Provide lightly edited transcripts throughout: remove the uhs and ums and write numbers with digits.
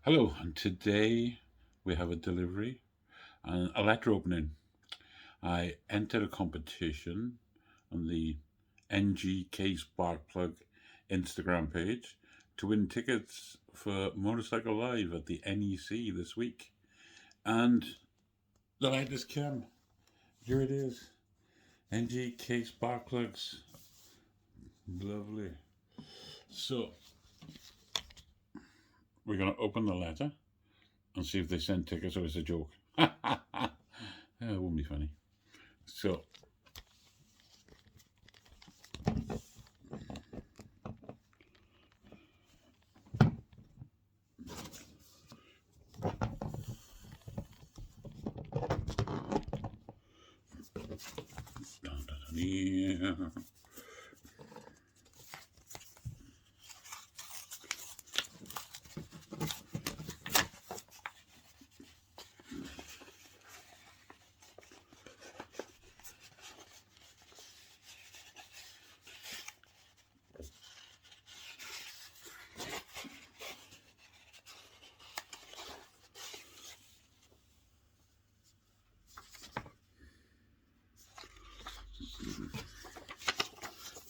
Hello, and today we have a delivery and a letter opening. I entered a competition on the NGK Sparkplug Instagram page to win tickets for Motorcycle Live at the NEC this week. And the letters came. Here it is. NGK Sparkplugs. Lovely. So, we're going to open the letter and see if they send tickets or it's a joke. It wouldn't be funny. So, yeah.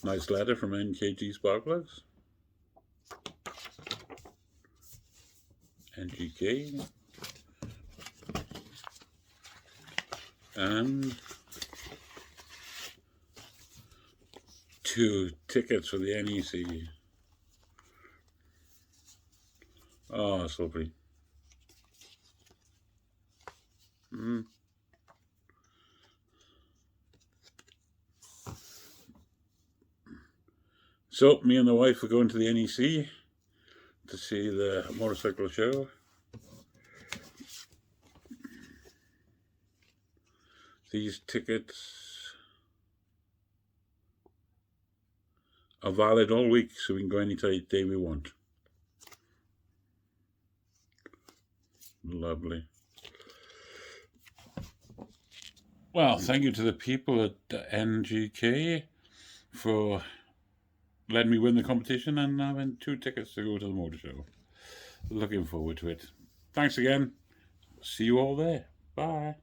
Nice letter from NKG Sparkplugs. NGK. And 2 tickets for the NEC. Oh, that's lovely. So, me and the wife are going to the NEC to see the motorcycle show. These tickets are valid all week, so we can go any day we want. Lovely. Well, thank you to the people at NGK for letting me win the competition and having 2 tickets to go to the motor show. Looking forward to it. Thanks again. See you all there. Bye.